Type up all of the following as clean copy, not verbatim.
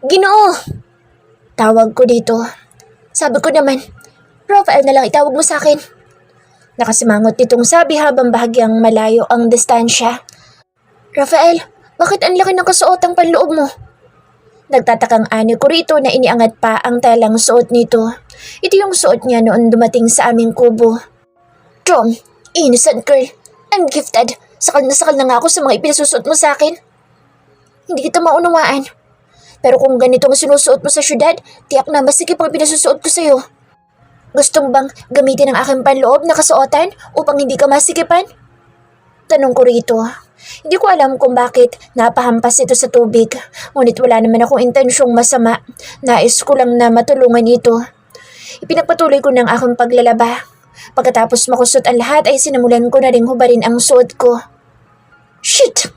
Ginoo! Tawag ko dito. Sabi ko naman, Rafael na lang itawag mo sa akin. Nakasimangot nitong sabi habang bahagyang malayo ang distansya. Rafael, bakit ang laki ng kasuotang panloob mo? Nagtatakang ani ko rito na iniangat pa ang telang suot nito. Ito yung suot niya noon dumating sa aming kubo. Tom, innocent girl. I'm gifted. Sakal na nga ako sa mga ipinasusuot mo sa akin. Hindi kita maunawaan. Pero kung ganito ang sinusuot mo sa syudad, tiyak na masikip ang pinasusuot ko sa'yo. Gustong bang gamitin ang aking panloob na kasuotan upang hindi ka masikipan? Tanong ko rito. Hindi ko alam kung bakit napahampas ito sa tubig, ngunit wala naman akong intensyong masama. Nais ko lang na matulungan ito. Ipinagpatuloy ko ng aking paglalaba. Pagkatapos makusot ang lahat ay sinamulan ko na ring hubarin ang suot ko. Shit!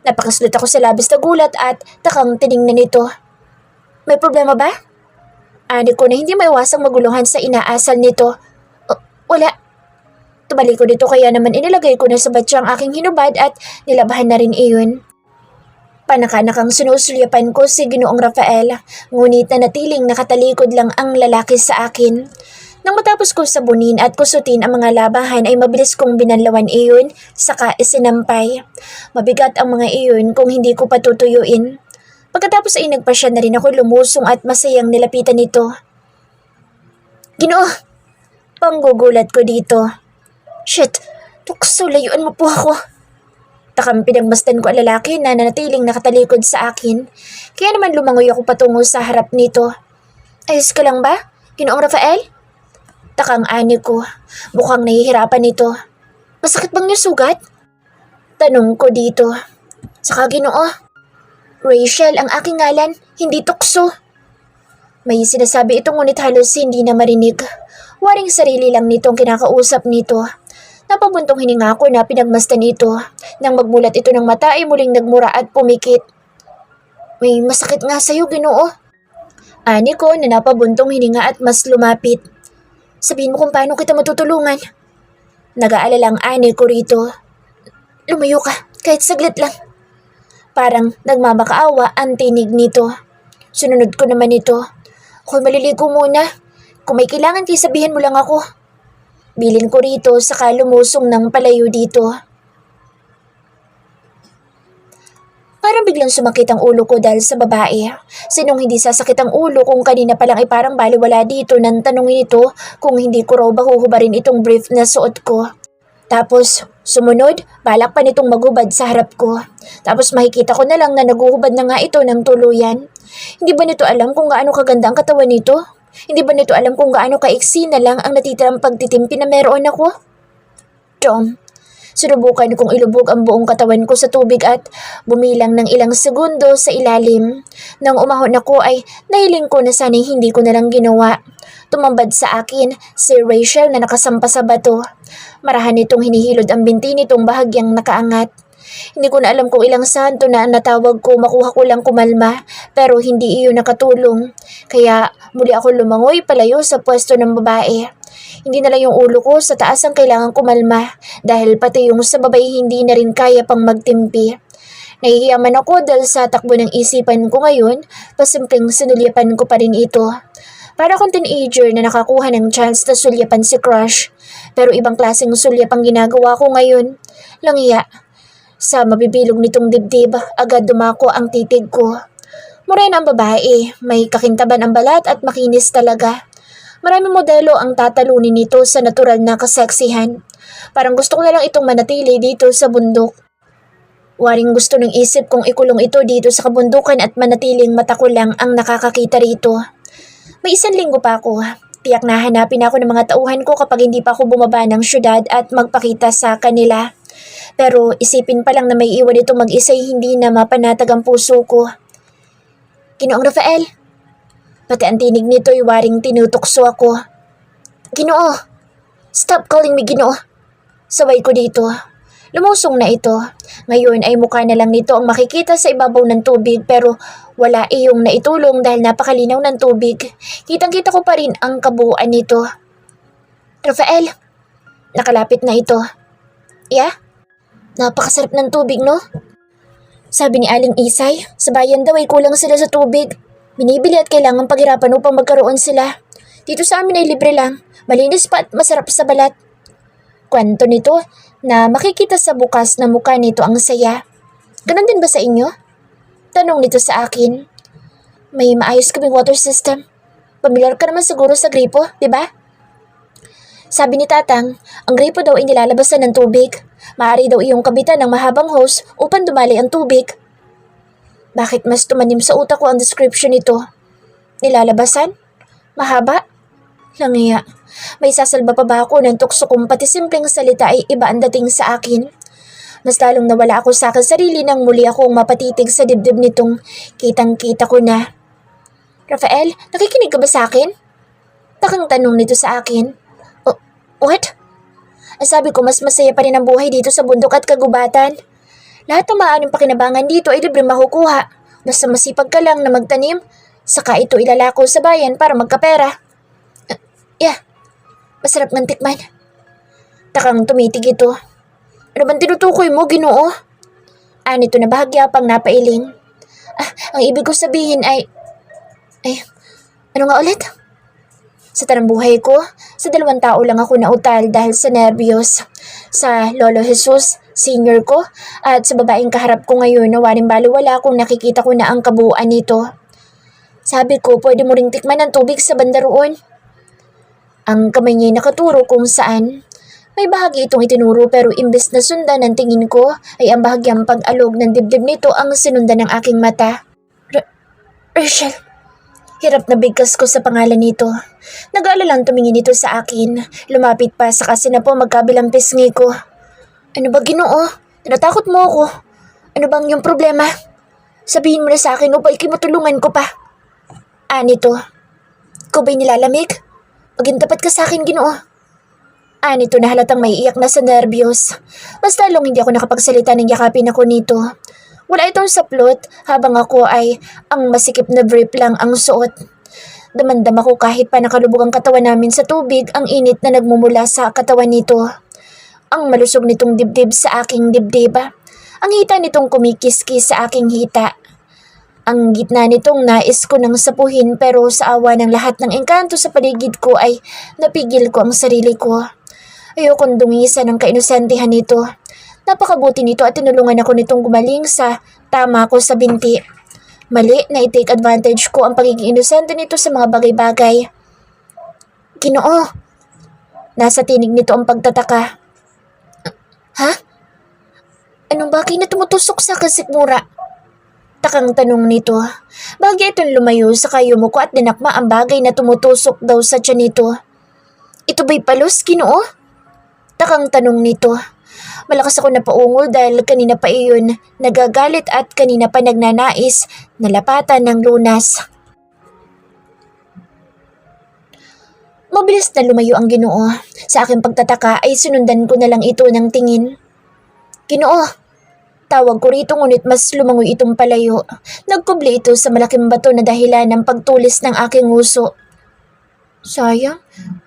Napakaslit ako sa labis na gulat at takang tiningnan nito. May problema ba? Ani ko na hindi maiwasang maguluhan sa inaasal nito. Wala. Tubalik ko dito kaya naman inilagay ko na sa batya ang aking hinubad at nilabahan na rin iyon. Panakanakang sinusulyapan ko si Ginoong Rafael, ngunit nanatiling nakatalikod lang ang lalaki sa akin. Nang matapos ko sabunin at kusutin ang mga labahan ay mabilis kong binanlawan iyon, saka isinampay. Mabigat ang mga iyon kung hindi ko patutuyuin. Pagkatapos ay nagpasya na rin ako lumusong at masayang nilapitan nito. Ginoo! Panggugulat ko dito. Shit! Tukso, layuan mo po ako. Takang pinagmasdan ko ang lalaki na nanatiling nakatalikod sa akin. Kaya naman lumangoy ako patungo sa harap nito. Ayos ka lang ba, Ginoong Rafael? Takang ani ko. Mukhang nahihirapan nito. Masakit bang yung sugat? Tanong ko dito. Saka Ginoo. Rachel ang aking ngalan, hindi tukso. May sinasabi ito ngunit halos hindi na marinig. Waring sarili lang nitong kinakausap nito. Napabuntong hininga ko na pinagmasdan nito. Nang magmulat ito ng mata ay muling nagmura at pumikit. May masakit nga sa'yo, Ginoo. Ani ko na napabuntong hininga at mas lumapit. Sabihin mo kung paano kita matutulungan. Nag-aalalang ani ko rito. Lumayo ka, kahit saglit lang. Parang nagmamakaawa ang tinig nito. Sununod ko naman ito. Ako'y maliligo muna. Kung may kailangan kayo sabihin mo lang ako. Bilin ko rito saka lumusong ng palayo dito. Parang biglang sumakit ang ulo ko dahil sa babae. Sinong hindi sasakit ang ulo kung kanina pa lang ay parang baliwala dito nang tanungin ito kung hindi ko raw ba huhubarin itong brief na suot ko. Tapos, sumunod, balak pa nitong maghubad sa harap ko. Tapos makikita ko na lang na naguhubad na nga ito ng tuluyan. Hindi ba nito alam kung gaano kaganda ang katawan nito? Hindi ba nito alam kung gaano kaiksi na lang ang natitirang pagtitimpi na meron ako? Tom, sinubukan kong ilubog ang buong katawan ko sa tubig at bumilang ng ilang segundo sa ilalim. Nang umahon ako ay nahiling ko na sana'y hindi ko na lang ginawa. Tumambad sa akin si Rachel na nakasampa sa bato. Marahan nitong hinihilod ang binti nitong bahagyang nakaangat. Hindi ko na alam kung ilang santo na natawag ko, makuha ko lang kumalma, pero hindi iyon nakatulong. Kaya muli ako lumangoy palayo sa pwesto ng babae. Hindi na lang yung ulo ko sa taas ang kailangan kumalma dahil pati yung sa babay hindi na rin kaya pang magtimpi. Nahihiyaman ako dahil sa takbo ng isipan ko ngayon, pasimpleng sinulyapan ko pa rin ito. Para akong teenager na nakakuha ng chance na sulyapan si crush. Pero ibang klaseng sulyap ang ginagawa ko ngayon. Langya. Sa mabibilog nitong dibdib, agad dumako ang titig ko. Morena ang babae, may kakintaban ang balat at makinis talaga. Maraming modelo ang tatalunin nito sa natural na kaseksihan. Parang gusto ko na lang itong manatili dito sa bundok. Waring gusto ng isip kong ikulong ito dito sa kabundukan at manatiling mata ko lang ang nakakakita rito. May 1 linggo pa ako. Tiyak na hanapin ako ng mga tauhan ko kapag hindi pa ako bumaba ng syudad at magpakita sa kanila. Pero isipin pa lang na may iwan itong mag-isa'y hindi na mapanatag ang puso ko. Ginoong Rafael, pati ang tinig nito'y waring tinutokso ako. Ginoo, stop calling me Ginoo. Saway ko dito. Lumusong na ito. Ngayon ay mukha na lang nito ang makikita sa ibabaw ng tubig pero wala iyong naitulong dahil napakalinaw ng tubig. Kitang-kita ko pa rin ang kabuuan nito. Rafael, nakalapit na ito. Yeah? Napakasarap ng tubig, no? Sabi ni Aling Isay, sa bayan daw ay kulang sila sa tubig. Binibili at kailangan paghirapan upang magkaroon sila. Dito sa amin ay libre lang, malinis pa at masarap sa balat. Kwento nito na makikita sa bukas na mukha nito ang saya. Ganon din ba sa inyo? Tanong nito sa akin. May maayos kaming water system. Pamilyar ka naman siguro sa gripo, di ba? Sabi ni Tatang, ang gripo daw ay nilalabasan ng tubig. Maaari daw iyong kabitan ng mahabang hose upang dumali ang tubig. Bakit mas tumanim sa utak ko ang description nito? Nilalabasan? Mahaba? Langiya. May sasalba pa ba ako ng tukso kung pati simpleng salita ay iba ang dating sa akin? Mas lalong nawala ako sa akin sarili nang muli akong mapatitig sa dibdib nitong kitang-kita ko na. Rafael, nakikinig ka ba sa akin? Takang tanong nito sa akin. What? Ang sabi ko mas masaya pa rin ang buhay dito sa bundok at kagubatan. Lahat ng maaaring pakinabangan dito ay libre makukuha. Basta masipag ka lang na magtanim, saka ito ilalako sa bayan para magkapera. Masarap ng tikman. Takang tumitig ito. Ano bang tinutukoy mo, Ginoo? Nito na bahagya pang napailing. Ang ibig ko sabihin ay, ano nga ulit? Sa tanang buhay ko, sa 2 tao lang ako nautal dahil sa nerbiyos. Sa Lolo Jesus, senior ko, at sa babaeng kaharap ko ngayon na waring baliwala kung nakikita ko na ang kabuuan nito. Sabi ko, pwede mo ring tikman ang tubig sa banda roon. Ang kamay niya'y nakaturo kung saan. May bahagi itong itinuro pero imbes na sundan ng tingin ko ay ang bahagyang pag-alog ng dibdib nito ang sinundan ng aking mata. Rachel. Hirap na bigkas ko sa pangalan nito. Nag-aalalang tumingin ito sa akin. Lumapit pa sa kasi na po magkabilang pisngi ko. Ano ba, Ginoo? Tinatakot mo ako. Ano bang yung problema? Sabihin mo na sa akin upang ikimatulungan ko pa. Nito. Ikaw ba'y nilalamig? Maging tapat ka sa akin, Ginoo. Nito na halatang may iyak na sa nerbiyos. Mas lalong hindi ako nakapagsalita ng yakapin ako nito. Wala itong saplot habang ako ay ang masikip na brief lang ang suot. Damandam ako kahit pa nakalubog ang katawan namin sa tubig ang init na nagmumula sa katawan nito. Ang malusog nitong dibdib sa aking dibdib. Ang hita nitong kumikiskis sa aking hita. Ang gitna nitong nais ko nang sapuhin pero sa awa ng lahat ng engkanto sa paligid ko ay napigil ko ang sarili ko. Ayokong dumisa ng kainosentihan nito. Napakabuti nito at tinulungan ako nitong gumaling sa tama ko sa binti. Mali na i-take advantage ko ang pagiging inosente nito sa mga bagay-bagay. Ginoo. Nasa tinig nito ang pagtataka. Ha? Anong bagay na tumutusok sa kasikmura? Takang tanong nito. Bagay itong lumayo sa kayumuko at dinakma ang bagay na tumutusok daw sa tiyan nito. Ito ba'y palos, Ginoo? Takang tanong nito. Malakas ako napaungol dahil kanina pa iyon nagagalit at kanina pa nagnanais na lapatan ng lunas. Mabilis na lumayo ang Ginoo. Sa aking pagtataka ay sinundan ko na lang ito ng tingin. Ginoo! Tawag ko rito ngunit mas lumangoy itong palayo. Nagkubli ito sa malaking bato na dahilan ng pagtulis ng aking uso. Sayang,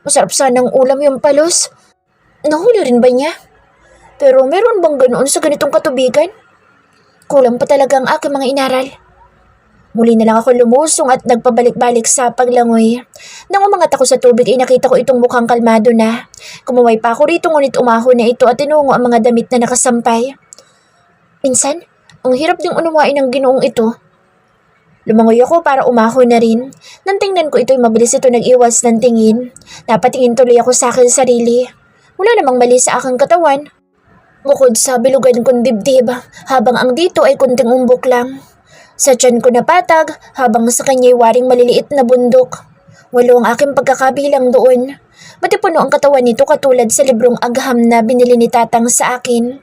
masarap sanang ulam yung palos. Nahuli rin ba niya? Pero meron bang ganoon sa ganitong katubigan? Kulang pa talaga ang aking mga inaral. Muli na lang ako lumusong at nagpabalik-balik sa paglangoy. Nang umangat ako sa tubig ay nakita ko itong mukhang kalmado na. Kumuway pa ako rito ngunit umahon na ito at tinungo ang mga damit na nakasampay. Minsan, ang hirap ding unawain ng Ginoong ito. Lumangoy ako para umahon na rin. Nang tingnan ko ito'y mabilis ito nag-iwas ng tingin. Napatingin tuloy ako sa akin sarili. Wala namang mali sa aking katawan. Bukod sa bilugan kong dibdib, habang ang dito ay kunting umbok lang. Sa tiyan ko napatag, habang sa kanya'y waring maliliit na bundok. 8 ang aking pagkakabilang doon. Matipuno ang katawan nito katulad sa librong agham na binili ni Tatang sa akin.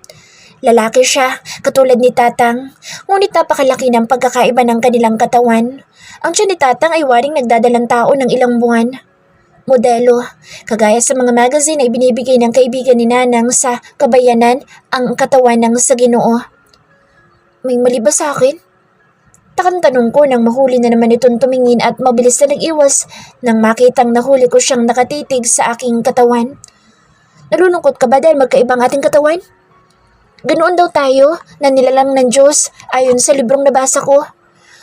Lalaki siya, katulad ni Tatang, ngunit napakalaki ng pagkakaiba ng kanilang katawan. Ang tiyan ni Tatang ay waring nagdadalang tao ng ilang buwan. Modelo, kagaya sa mga magazine ay binibigay ng kaibigan ni Nanang sa kabayanan ang katawan ng sa Ginoo. May mali ba sa akin? Takang tanong ko nang mahuli na naman itong tumingin at mabilis na nag-iwas nang makitang nahuli ko siyang nakatitig sa aking katawan. Nalulungkot ka ba dahil magkaibang ating katawan? Ganoon daw tayo na nilalang ng Diyos ayon sa librong nabasa ko.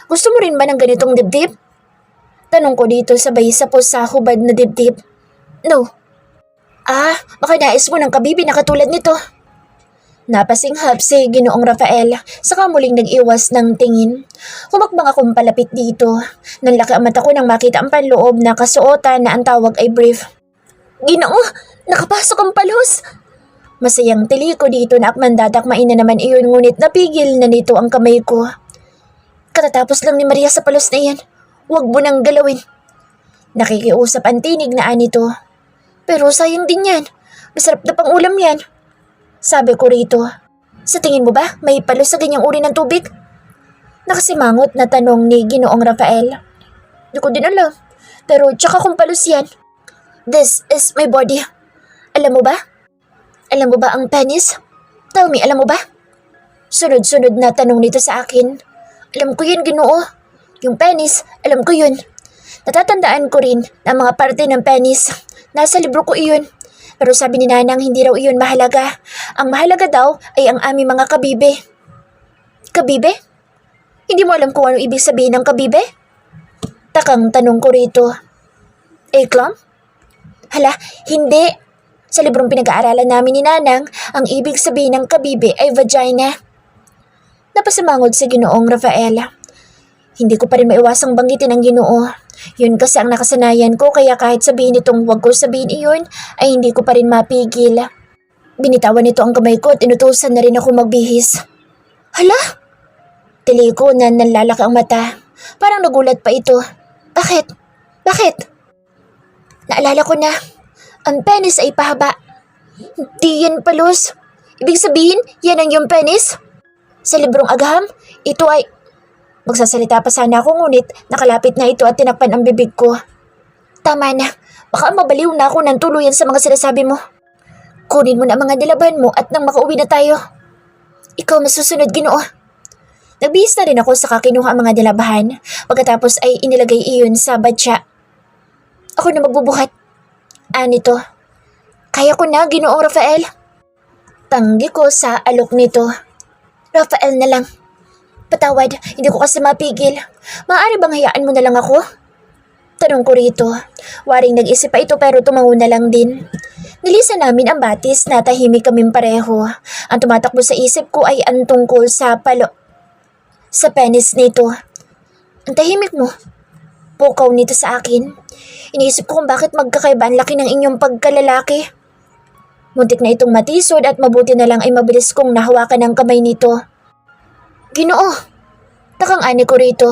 Gusto mo rin ba ng ganitong dibdib? Tanong ko dito sabay sapos sa hubad na dibdib. No. Baka nais mo ng kabibi na katulad nito. Napasinghap si Ginoong Rafael, saka muling nag-iwas ng tingin. Humakbang akong palapit dito. Nanlaki ang mata ko nang makita ang panloob na kasuotan na ang tawag ay brief. Ginoo, nakapasok ang palos! Masayang tili ko dito na akmandadakmain na naman iyon ngunit napigil na nito ang kamay ko. Katatapos lang ni Maria sa palos na iyan. Huwag mo nang galawin. Nakikiusap ang tinig na anito. Pero sayang din yan. Masarap na pang ulam yan. Sabi ko rito. Sa tingin mo ba may palos sa ganyang uri ng tubig? Nakasimangot na tanong ni Ginoong Rafael. Di ko din alam. Pero tsaka kung palos yan. This is my body. Alam mo ba? Alam mo ba ang penis? Tell me, alam mo ba? Sunod-sunod na tanong nito sa akin. Alam ko yun, Ginoo. Yung penis, alam ko yun. Natatandaan ko rin na mga parte ng penis. Nasa libro ko iyon. Pero sabi ni Nanang hindi raw iyon mahalaga. Ang mahalaga daw ay ang aming mga kabibe. Kabibe? Hindi mo alam kung ano ibig sabihin ng kabibe? Takang tanong ko rito. Clam? Hala, hindi. Sa librong pinag-aaralan namin ni Nanang, ang ibig sabihin ng kabibe ay vagina. Napasamangod si Ginoong Rafael. Hindi ko pa rin maiwasang banggitin ang Ginoo. Yun kasi ang nakasanayan ko kaya kahit sabihin itong huwag ko sabihin iyon ay hindi ko pa rin mapigil. Binitawan nito ang kamay ko at inutusan na rin ako magbihis. Hala! Tili ko na nanlalaki ang mata. Parang nagulat pa ito. Bakit? Bakit? Naalala ko na. Ang penis ay pahaba. Di yan palos. Ibig sabihin, yan ang yung penis? Sa librong agham, ito ay... Magsasalita pa sana ako ngunit nakalapit na ito at tinakpan ang bibig ko. Tama na. Baka mabaliw na ako ng tuluyan sa mga sinasabi mo. Kunin mo na ang mga nilaban mo at nang makauwi na tayo. Ikaw masusunod, Ginoo. Nagbihis na rin ako sa kinuha ang mga nilabahan. Pagkatapos ay inilagay iyon sa batya. Ako na magbubuhat. Anito. Kaya ko na, Ginoong Rafael. Tanggi ko sa alok nito. Rafael na lang. Patawad, hindi ko kasi mapigil. Maaari bang hayaan mo na lang ako? Tanong ko rito. Waring nag-isip pa ito pero tumango na lang din. Nilisan namin ang batis na tahimik kaming pareho. Ang tumatakbo sa isip ko ay ang tungkol sa sa penis nito. Ang tahimik mo. Pukaw nito sa akin. Iniisip ko kung bakit magkakaiba ang laki ng inyong pagkalalaki. Muntik na itong matisod at mabuti na lang ay mabilis kong nahawakan ang kamay nito. Ginoo, takang ani ko rito.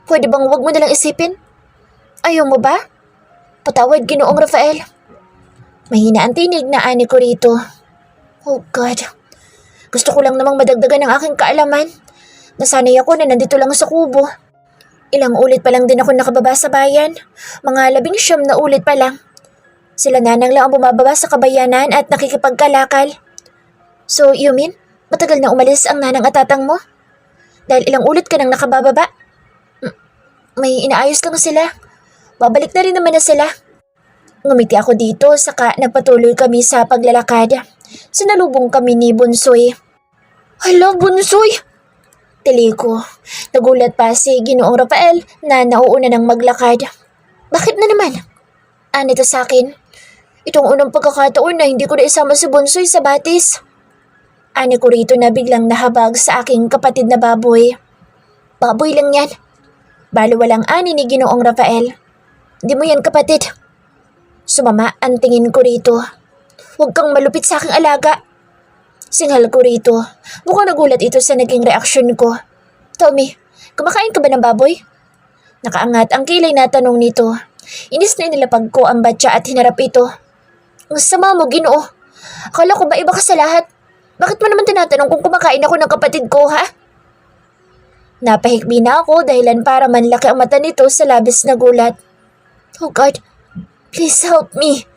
Pwede bang wag mo nalang isipin? Ayaw mo ba? Patawad, Ginoong Rafael. Mahina ang tinig na ani ko rito. Oh God. Gusto ko lang namang madagdagan ng aking kaalaman. Nasanay ako na nandito lang sa kubo. Ilang ulit pa lang din ako nakababa sa bayan. Mga 19 na ulit pa lang. Sila Nanang lang ang bumababa sa kabayanan at nakikipagkalakal. So, you mean, matagal na umalis ang Nanang at Tatang mo? Dahil ilang ulit ka nang nakabababa. May inaayos lang sila. Babalik na rin naman na sila. Ngumiti ako dito saka nagpatuloy kami sa paglalakad. Sinalubong kami ni Bunsoy. Hala, Bunsoy! Tili ko. Nagulat pa si Ginoong Rafael na nauuna ng maglakad. Bakit na naman? Anito sa akin. Itong unang pagkakataon na hindi ko na isama si Bunsoy sa batis. Ani ko rito na biglang nahabag sa aking kapatid na baboy. Baboy lang yan. Balo walang ani ni Ginoong Rafael. Hindi mo yan kapatid. Sumama ang tingin ko rito. Huwag kang malupit sa aking alaga. Singhal ko rito. Mukhang nagulat ito sa naging reaksyon ko. Tommy, kumakain ka ba ng baboy? Nakaangat ang kilay na tanong nito. Inis na inilapag ko ang batya at hinarap ito. Ang sama mo, Ginoo. Akala ko ba iba ka sa lahat? Bakit mo naman tinatanong kung kumakain ako ng kapatid ko, ha? Napahikbi na ako dahilan para manlaki ang mata nito sa labis na gulat. Oh God, please help me.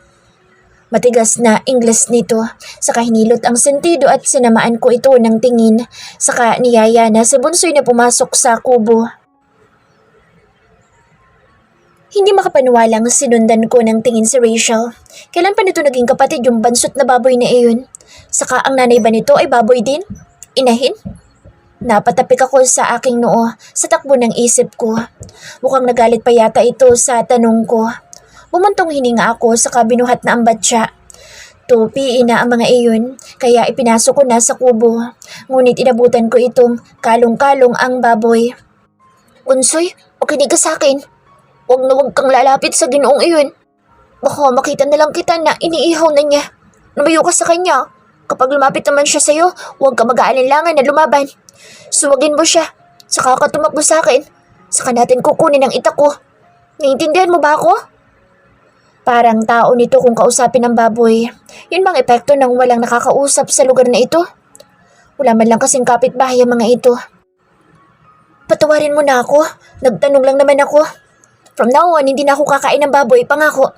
Matigas na Ingles nito, saka hinilot ang sentido at sinamaan ko ito ng tingin, saka niyaya na si Bunsoy na pumasok sa kubo. Hindi makapaniwalang sinundan ko ng tingin si Rachel. Kailan pa nito naging kapatid yung bansot na baboy na iyon? Saka ang nanay ba nito ay baboy din? Inahin? Napatapik ako sa aking noo sa takbo ng isip ko. Mukhang nagalit pa yata ito sa tanong ko. Bumuntong hininga ako sa kabinuhat na ambatsa. Tupiin na ang mga iyon, kaya ipinasok ko na sa kubo. Ngunit inabutan ko itong kalong-kalong ang baboy. Unsoy, makinig ka sa akin. Huwag kang lalapit sa ginoong iyon. Baka makita na lang kita na iniihaw na niya. Lumayo ka sa kanya. Kapag lumapit naman siya sa'yo, huwag ka mag-aalinlangan na lumaban. Suwagin mo siya. Saka ka tumakbo sa akin. Saka natin kukunin ang itak ko. Naiintindihan mo ba ako? Parang tao nito kung kausapin ng baboy. Yun bang epekto ng walang nakakausap sa lugar na ito? Wala man lang kasing kapitbahay ang mga ito. Patawarin mo na ako. Nagtanong lang naman ako. From now on, hindi na ako kakain ng baboy, pangako.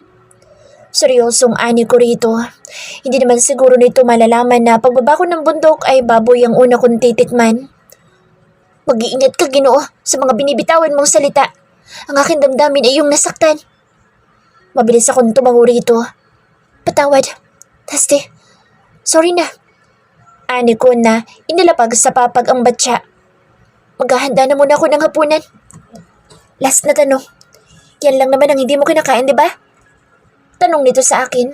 Seryosong ani ko rito. Hindi naman siguro nito malalaman na pagbaba ko ng bundok ay baboy ang una kong titikman. Mag-iingat ka, Ginoo, sa mga binibitawan mong salita. Ang aking damdamin ay iyong nasaktan. Mabilis akong tumango rito. Patawad. Dusty. Sorry na. Ani ko na inilapag sa papag ang batya. Maghahanda na muna ako ng hapunan. Last na tanong. Yan lang naman ang hindi mo kinakain, di ba? Tanong nito sa akin.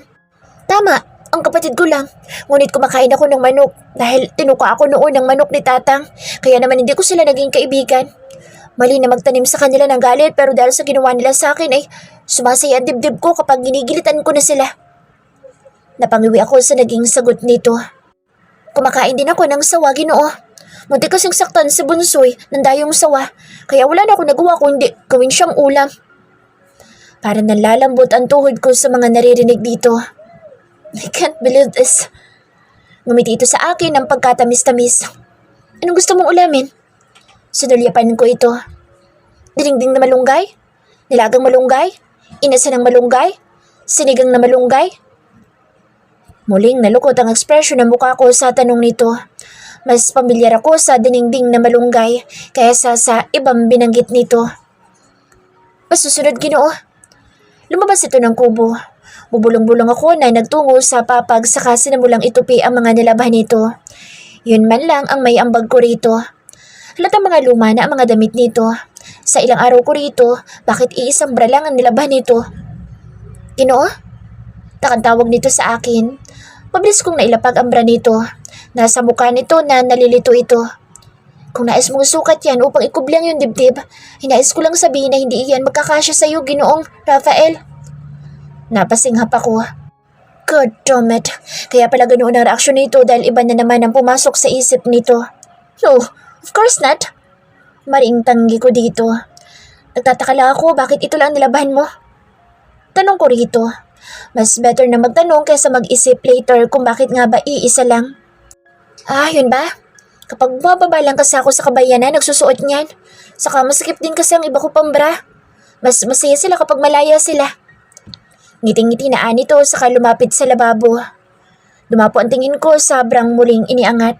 Tama, ang kapatid ko lang. Ngunit kumakain ako ng manok dahil tinuka ako noon ng manok ni Tatang. Kaya naman hindi ko sila naging kaibigan. Mali na magtanim sa kanila ng galit pero dahil sa ginawa nila sa akin ay sumasaya ang dibdib ko kapag ginigilitan ko na sila. Napangiwi ako sa naging sagot nito. Kumakain din ako ng sawa, Ginoo. Munti kasing saktan si Bunsoy ng dayong sawa kaya wala na ako nagawa kundi gawin siyang ulam. Para nalalambot ang tuhod ko sa mga naririnig dito. I can't believe this. Ngumiti ito sa akin ng pagkatamis-tamis. Anong gusto mong ulamin? Sinulyapan ko ito. Dinding na malunggay? Nilagang malunggay? Inasa ng malunggay? Sinigang na malunggay? Muling nalukot ang ekspresyon ng mukha ko sa tanong nito. Mas pamilyar ako sa diningding na malunggay kaysa sa ibang binanggit nito. Masusunod, Ginoo. Lumabas ito ng kubo. Bubulong-bulong ako na nagtungo sa papag saka sinamulang itupi ang mga nilabahan nito. Yun man lang ang may ambag ko rito. Halatang mga luma na ang mga damit nito. Sa ilang araw ko rito, bakit iisang bra lang ang nilabahan nito? Ginoo? Takang tawag nito sa akin. Mabilis kong nailapag ang bra nito. Nasa mukha nito na nalilito ito. Kung nais mong sukat yan upang ikublang yung dibdib, hinais ko lang sabihin na hindi iyan magkakasya sa iyo, Ginoong Rafael. Napasinghap ako. God damn it. Kaya pala ganoon ang reaksyon nito dahil iba na naman ang pumasok sa isip nito. No, of course not. Maring tanggi ko dito. Nagtataka lang ako bakit ito lang nilabahan mo. Tanong ko rito. Mas better na magtanong kaysa mag-isip later kung bakit nga ba iisa lang. Ah, yun ba? Kapag bumababa lang kasi ako sa kabayanan, nagsusuot niyan. Saka masikip din kasi ang iba ko pang bra. Mas masaya sila kapag malaya sila. Ngiting-ngiti na anito saka lumapit sa lababo. Dumapo ang tingin ko sa brang muling iniangat.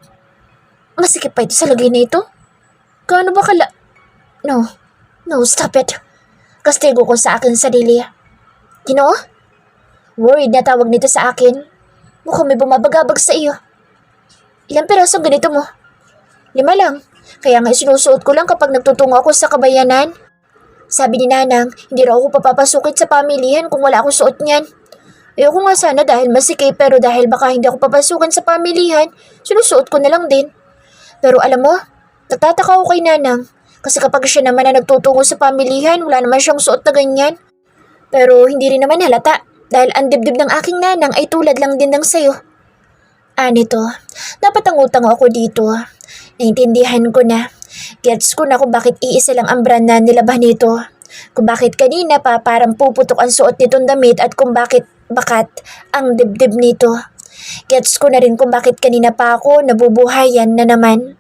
Masikip pa ito sa lagay na ito? Gaano ba kala... No, stop it. Kastigo ko sa akin sarili. Ginoo? Worried na tawag nito sa akin. Mukhang may bumabagabag sa iyo. Ilang pirasong ganito mo? 5 lang. Kaya nga sinusuot ko lang kapag nagtutungo ako sa kabayanan. Sabi ni Nanang, hindi raw ako papapasukit sa pamilihan kung wala akong suot niyan. Ayoko nga sana dahil masikip pero dahil baka hindi ako papasukin sa pamilihan, sinusuot ko na lang din. Pero alam mo, nagtataka ako kay Nanang. Kasi kapag siya naman na nagtutungo sa pamilihan, wala naman siyang suot na ganyan. Pero hindi rin naman halata dahil ang dibdib ng aking Nanang ay tulad lang din ng sayo. Anito, napatangutango ako dito. Naintindihan ko na. Gets ko na kung bakit iisa lang ang brand na nilabahan nito. Kung bakit kanina pa parang puputok ang suot nitong damit at kung bakit bakat ang dibdib nito. Gets ko na rin kung bakit kanina pa ako nabubuhayan na naman.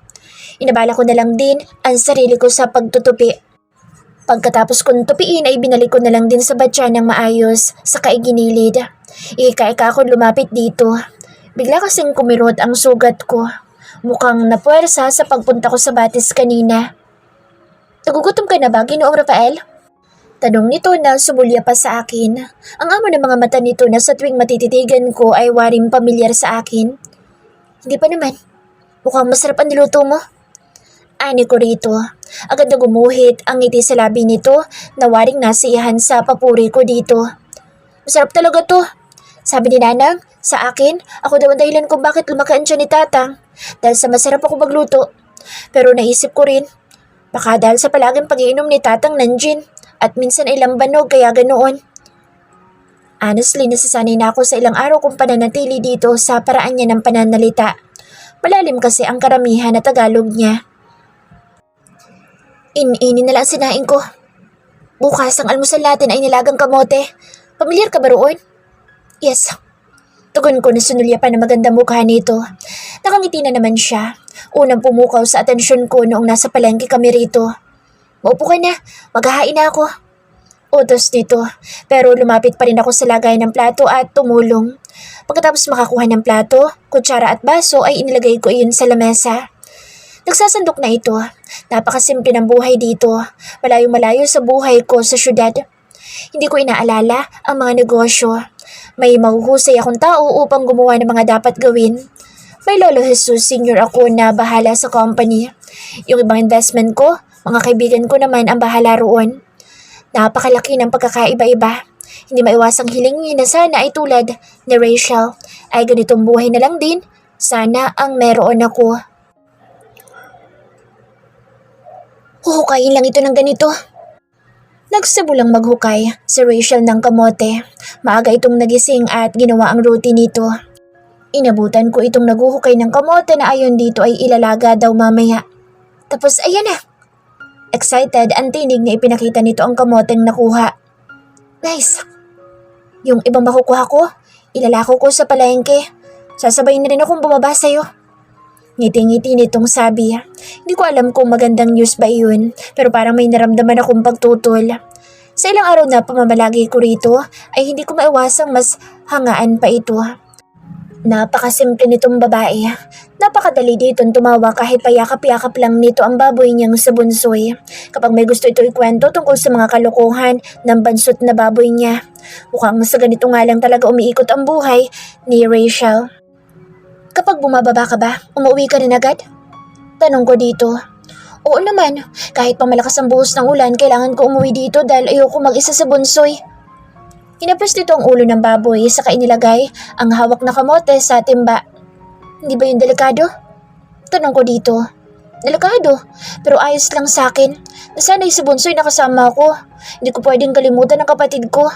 Inabala ko na lang din ang sarili ko sa pagtutupi. Pagkatapos kong tupiin ay binalik ko na lang din sa batya ng maayos sa kaiginilid. Ika-ika ako lumapit dito. Bigla kasing kumirot ang sugat ko. Mukhang napuwersa sa pagpunta ko sa batis kanina. Nagugutom ka na ba, Ginoong Rafael? Tanong nito na sumulya pa sa akin. Ang amo ng mga mata nito na sa tuwing matititigan ko ay waring pamilyar sa akin. Hindi pa naman. Mukhang masarap ang niluto mo. Ani ko rito. Agad na gumuhit ang ngiti sa labi nito na waring nasiyahan sa papuri ko dito. Masarap talaga to. Sabi ni Nanang, sa akin, ako daw ang dahilan kung bakit lumakaan siya ni Tatang. Dahil sa masarap ako magluto. Pero naisip ko rin, baka dahil sa palaging pag-iinom ni Tatang ng gin at minsan ay lambanog kaya ganoon. Honestly, nasasanay na ako sa ilang araw kong pananatili dito sa paraan niya ng pananalita. Malalim kasi ang karamihan na Tagalog niya. Ininin na lang sinain ko. Bukas ang almusal natin ay nilagang kamote. Pamilyar ka ba roon? Yes. Tugon ko na sunulya pa na maganda mukha nito. Nakangiti na naman siya. Unang pumukaw sa atensyon ko noong nasa palengke kami rito. Maupo ka na, maghahain na ako. Utos nito, pero lumapit pa rin ako sa lagay ng plato at tumulong. Pagkatapos makakuha ng plato, kutsara at baso ay inilagay ko iyon sa lamesa. Nagsasandok na ito. Napakasimple ng buhay dito. Malayo-malayo sa buhay ko sa syudad. Hindi ko inaalala ang mga negosyo. May mahuhusay akong tao upang gumawa ng mga dapat gawin. May Lolo Jesus Senior ako na bahala sa company. Yung ibang investment ko, mga kaibigan ko naman ang bahala roon. Napakalaki ng pagkakaiba-iba. Hindi maiwasang hilingin na sana ay tulad ni Rachel. Ay ganitong buhay na lang din. Sana ang meron ako. Huhukayin lang ito ng ganito. Nagsimulang maghukay si Rachel ng kamote. Maaga itong nagising at ginawa ang routine nito. Inabutan ko itong naghuhukay ng kamote na ayon dito ay ilalaga daw mamaya. Tapos ayan na. Excited ang tinig na ipinakita nito ang kamoteng nakuha. Nice. Yung ibang makukuha ko, ilalako ko sa palengke. Sasabayin na rin akong bumaba sa'yo. Ngiti-ngiti nitong sabi. Hindi ko alam kung magandang news ba iyon, pero parang may naramdaman akong pagtutol. Sa ilang araw na pamamalagi ko rito, ay hindi ko maiwasang mas hangaan pa ito. Napakasimple nitong babae. Napakadali ditong tumawa kahit payakap-yakap lang nito ang baboy niyang sa bunsoy. Kapag may gusto ito ikwento tungkol sa mga kalokohan ng bansot na baboy niya. Mukhang sa ganito nga lang talaga umiikot ang buhay ni Rachel. Kapag bumababa ka ba, umuwi ka rin agad? Tanong ko dito. Oo naman, kahit pa malakas ang buhos ng ulan, kailangan ko umuwi dito dahil ayoko mag-isa sa bunsoy. Hinapos nito ang ulo ng baboy saka inilagay ang hawak na kamote sa timba. Hindi ba yun delikado? Tanong ko dito. Delikado, pero ayos lang sa akin. Nasanay sa bunsoy nakasama ako. Hindi ko pwedeng kalimutan ang kapatid ko.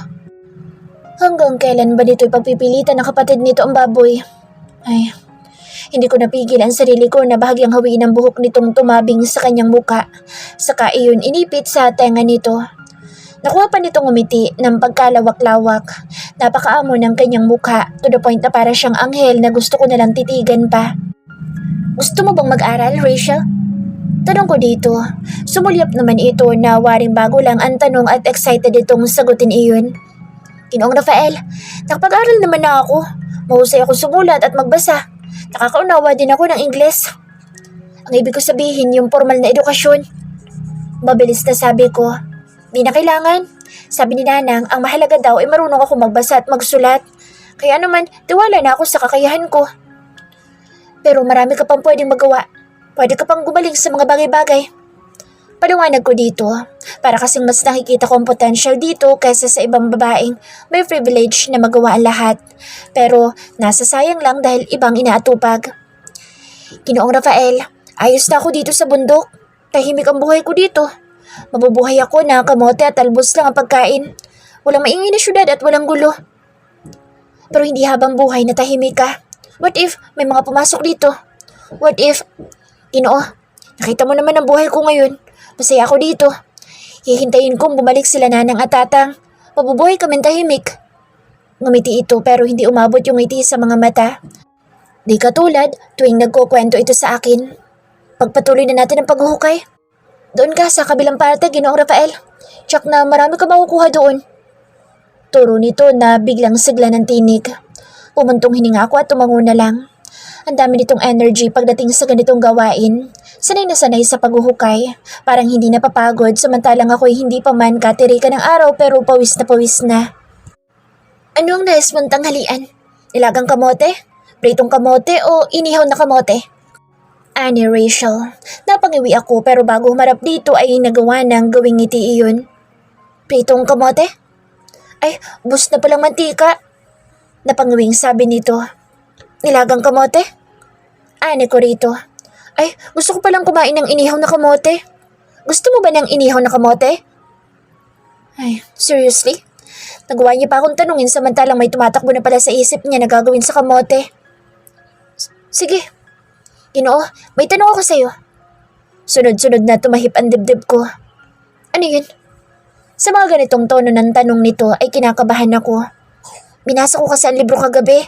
Hanggang kailan ba nito ipagpipilitan ng kapatid nito ang baboy? Ay, hindi ko napigil ang sarili ko na bahagyang hawiin ang buhok nitong tumabing sa kanyang muka. Saka iyon inipit sa tenga nito. Nakuha pa nitong umiti ng pagkalawak-lawak. Napakaamo ng kanyang mukha to the point na para siyang anghel na gusto ko nalang titigan pa. Gusto mo bang mag-aral, Rachel? Tanong ko dito. Sumulyap naman ito na waring bago lang ang tanong at excited itong sagutin iyon. Ginoong Rafael, nakapag-aral naman na ako. Mahusay ako sumulat at magbasa. Nakakaunawa din ako ng Ingles. Ang ibig ko sabihin yung formal na edukasyon. Mabilis na sabi ko. Di na kailangan. Sabi ni Nanang, ang mahalaga daw ay marunong ako magbasa at magsulat. Kaya naman, tiwala na ako sa kakayahan ko. Pero marami ka pang pwedeng magawa. Pwede ka pang gumaling sa mga bagay-bagay. Paliwanag ko dito, para kasing mas nakikita ko ang potential dito kaysa sa ibang babaeng may privilege na magawa ang lahat. Pero nasasayang lang dahil ibang inaatupag. Ginoong Rafael, ayos na ako dito sa bundok. Tahimik ang buhay ko dito. Mabubuhay ako na kamote at talbos lang ang pagkain. Walang maingay na syudad at walang gulo. Pero hindi habang buhay na tahimik ka. What if may mga pumasok dito? What if, Ginoo, nakita mo naman ang buhay ko ngayon. Masaya ako dito. Hihintayin kong bumalik sila Nanang at Tatang. Mabubuhay kami tahimik. Ngumiti ito pero hindi umabot yung ngiti sa mga mata. Di katulad tuwing nagkukwento ito sa akin. Pagpatuloy na natin ang paghuhukay. Doon ka sa kabilang parte, Ginoong Rafael. Tsak na marami ka makukuha doon. Turo nito na biglang sigla ng tinig. Pumuntong hininga ako at tumango na lang. Ang dami nitong energy pagdating sa ganitong gawain. Sanay na sanay sa paghuhukay. Parang hindi napapagod samantalang ako'y hindi pa man katirika ng araw pero pawis na pawis na. Ano ang nais mong tanghalian? Nilagang kamote? Pritong kamote o inihaw na kamote? Ani Rachel. Napangiwi ako pero bago humarap dito ay nagawa ng gawing ngiti iyon. Pritong kamote? Ay, bus na palang mantika. Napangiwing sabi nito. Nilagang kamote? Ani ko rito. Ay, gusto ko palang kumain ng inihaw na kamote. Gusto mo ba ng inihaw na kamote? Ay, seriously? Nagawa niya pa akong tanungin samantalang may tumatakbo na pala sa isip niya na gagawin sa kamote. Sige. Ginoo, may tanong ako sa'yo. Sunod-sunod na tumahip ang dibdib ko. Ano yun? Sa mga ganitong tono ng tanong nito ay kinakabahan ako. Binasa ko kasi ang libro kagabi.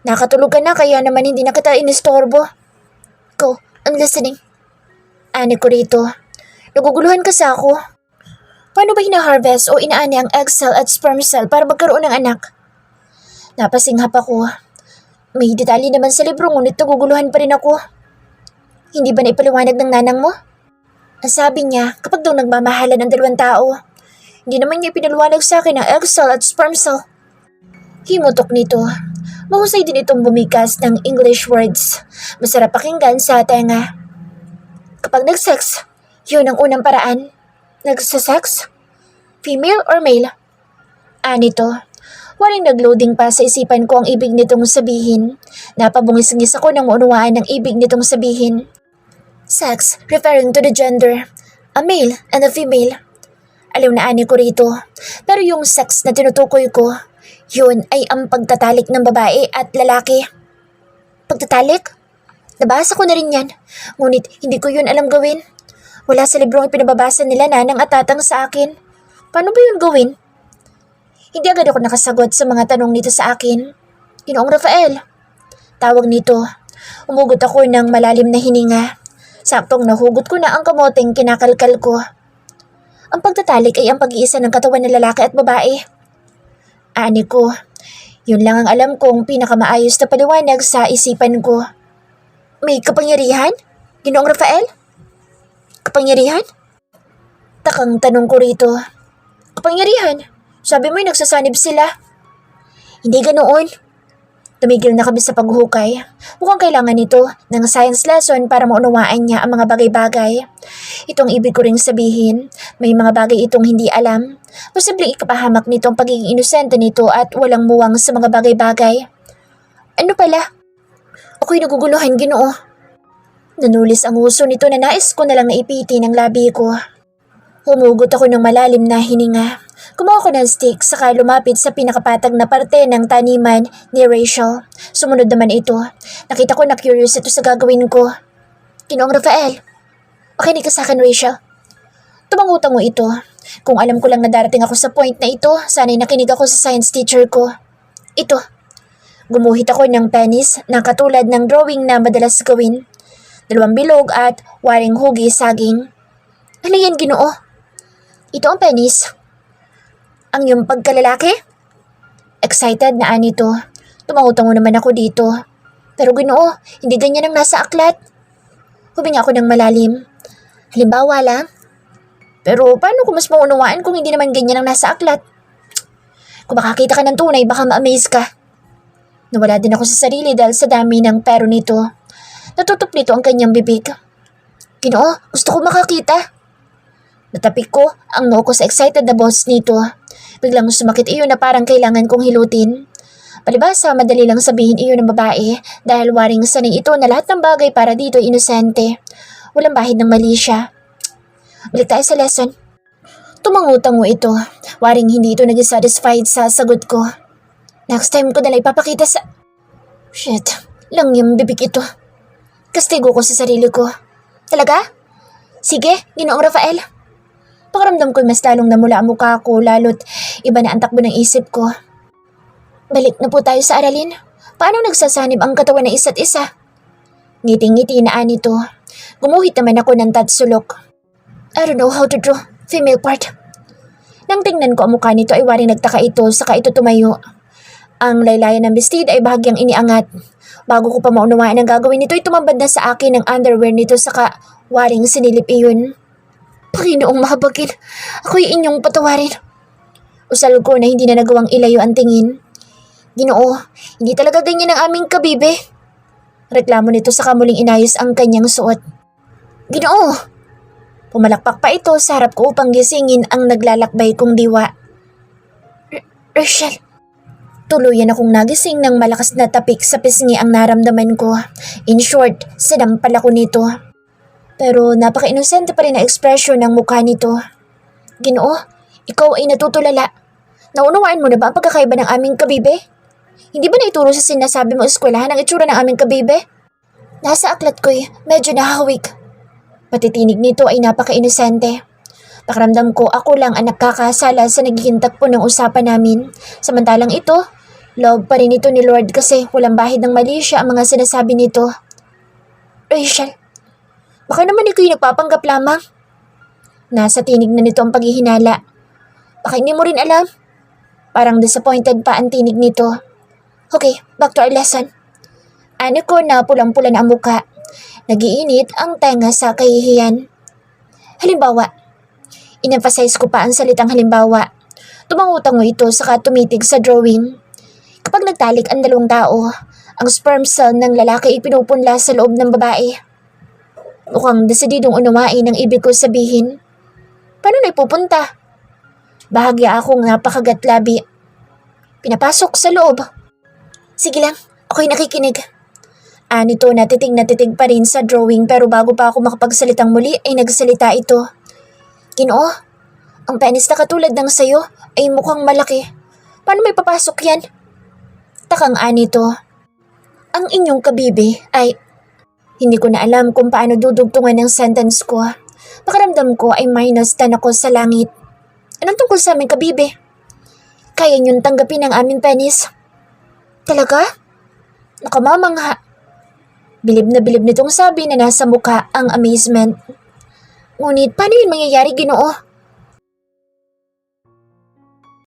Nakatulog ka na kaya naman hindi na kita inistorbo. Go, I'm listening. Ani ko rito. Naguguluhan kasi ako. Paano ba hina-harvest o inaani ang egg cell at sperm cell para magkaroon ng anak? Napasinghap ako. May detalye naman sa libro ngunit naguguluhan pa rin ako. Hindi ba naipaliwanag ng nanang mo? Ang sabi niya kapag daw nagmamahalan ang dalawang tao. Hindi naman niya pinaliwanag sa akin ang egg cell at sperm cell. Himutok nito. Mahusay din itong bumikas ng English words. Masarap pakinggan sa tenga. Kapag nag-sex, yun ang unang paraan. Nagsasex? Female or male? Anito. Waring nagloading pa sa isipan ko ang ibig nitong sabihin. Napabungis-ngis ako nang maunawaan ang ibig nitong sabihin. Sex, referring to the gender. A male and a female. Alam na ani ko rito. Pero yung sex na tinutukoy ko, yun ay ang pagtatalik ng babae at lalaki. Pagtatalik? Nabasa ko na rin yan. Ngunit hindi ko yun alam gawin. Wala sa libro ang pinababasa nila nanang at tatang sa akin. Paano ba yun gawin? Hindi agad ako nakasagot sa mga tanong nito sa akin. Ginoong Rafael. Tawag nito. Umugot ako ng malalim na hininga. Saktong nahugot ko na ang kamoteng kinakalkal ko. Ang pagtatalik ay ang pag-iisa ng katawan ng lalaki at babae. Ani ko. Yun lang ang alam kong pinakamaayos na paliwanag sa isipan ko. May kapangyarihan? Ginoong Rafael? Kapangyarihan? Takang tanong ko rito. Kapangyarihan? Sabi mo'y nagsasanib sila. Hindi ganoon. Tumigil na kami sa paghuhukay. Mukhang kailangan nito ng science lesson para maunawaan niya ang mga bagay-bagay. Itong ibig ko ring sabihin, may mga bagay itong hindi alam. Posibleng ikapahamak nito ang pagiging inosente nito at walang muwang sa mga bagay-bagay. Ano pala? Ako'y naguguluhan, Ginoo. Nanulis ang huso nito na nais ko na lang naipiti ng labi ko. Humugot ako ng malalim na hininga. Kumuha ko ng stick saka lumapit sa pinakapatag na parte ng taniman ni Rachel. Sumunod naman ito. Nakita ko na curious ito sa gagawin ko. Ginoong Rafael. Makinig ka sa akin, Rachel. Tumangutango ito. Kung alam ko lang na darating ako sa point na ito, sana'y nakinig ako sa science teacher ko. Ito. Gumuhit ako ng penis na katulad ng drawing na madalas gawin. 2 bilog at waring hugi saging. Ano yan, Ginoo? Ito ang penis. Ang iyong pagkalalaki? Excited na anito. Tumangutango naman ako dito. Pero Ginoo, hindi ganyan ang nasa aklat. Huminga ako ng malalim. Halimbawa lang. Pero paano ko mas maunawaan kung hindi naman ganyan ang nasa aklat? Kung makakita ka ng tunay, baka ma-amaze ka. Nawala din ako sa sarili dahil sa dami ng pero nito. Natutup nito ang kanyang bibig. Ginoo, gusto ko makakita. Natapik ko ang noo ko sa excited na boss nito. Biglang sumakit iyon na parang kailangan kong hilutin. Palibhasa, madali lang sabihin iyon ng babae dahil waring sanay ito na lahat ng bagay para dito ay inosente. Walang bahid ng mali siya. Balik tayo sa lesson. Tumangutango ito. Waring hindi ito naging satisfied sa sagot ko. Next time ko nalang ipapakita sa... Shit, lang yung bibig ito. Kastigo ko sa sarili ko. Talaga? Sige, Ginoong Rafael. Pakiramdam ko'y mas lalong namula ang mukha ko lalo't iba na ang takbo ng isip ko. Balik na po tayo sa aralin. Paano nagsasanib ang katawan ng isa't isa? Ngiting-ngiti na anito. Gumuhit naman ako ng tatsulok. I don't know how to draw female part. Nang tingnan ko ang mukha nito ay waring nagtaka ito saka ito tumayo. Ang laylayan ng bestida ay bahagyang iniangat. Bago ko pa maunawaan ang gagawin nito, ay tumambad na sa akin ang underwear nito saka waring sinilip iyon. Panginoong mahabagin, ako'y inyong patawarin. Usal ko na hindi na nagawang ilayo ang tingin. Ginoo, hindi talaga ganyan ang aming kabibe. Reklamo nito saka muling inayos ang kanyang suot. Ginoo! Pumalakpak pa ito sa harap ko upang gisingin ang naglalakbay kong diwa. Rachel! Tuluyan akong nagising ng malakas na tapik sa pisngi ang naramdaman ko. In short, sinampal ako nito. Pero napaka-inosente pa rin na ekspresyon ng mukha nito. Ginoo, ikaw ay natutulala. Naunawaan mo na ba ang pagkakaiba ng aming kabibe? Hindi ba naituro sa sinasabi mo eskwelahan ang itsura ng aming kabibe? Nasa aklat ko'y medyo nahahawig. Patitinig nito ay napaka-inosente. Pakiramdam ko ako lang ang nakakasala sa nagiging takbo ng usapan namin. Samantalang ito, love pa rin ito ni Lord kasi walang bahid ng mali siya ang mga sinasabi nito. Rachel, baka naman ikaw yung nagpapanggap lamang. Nasa tinig na nito ang paghihinala. Baka hindi mo rin alam. Parang disappointed pa ang tinig nito. Okay, back to our lesson. Ano ko na pulang-pula na ang muka. Nagiinit ang tenga sa kahihiyan. Halimbawa, in-emphasize ko pa ang salitang halimbawa. Tumangutango ito saka tumitig sa drawing. Kapag nagtalik ang dalawang tao, ang sperm cell ng lalaki ay pinupunla sa loob ng babae. Mukhang desididong unawain ang ibig ko sabihin. Paano na ipupunta? Bahagya akong napakagatlabi. Pinapasok sa loob. Sige lang, ako'y nakikinig. Nito natitig pa rin sa drawing pero bago pa ako makapagsalitang muli ay nagsalita ito. Ginoo, ang penis na katulad ng sayo ay mukhang malaki. Paano may papasok yan? Takang nito. Ang inyong kabibe ay... Hindi ko na alam kung paano dudugtungan ang sentence ko. Pakiramdam ko ay minus 10 ako sa langit. Anong tungkol sa aming kabibe? Kaya niyong tanggapin ang aming penis? Talaga? Nakamamangha. Bilib na bilib nitong sabi na nasa mukha ang amazement. Ngunit paano yun mangyayari, Ginoo?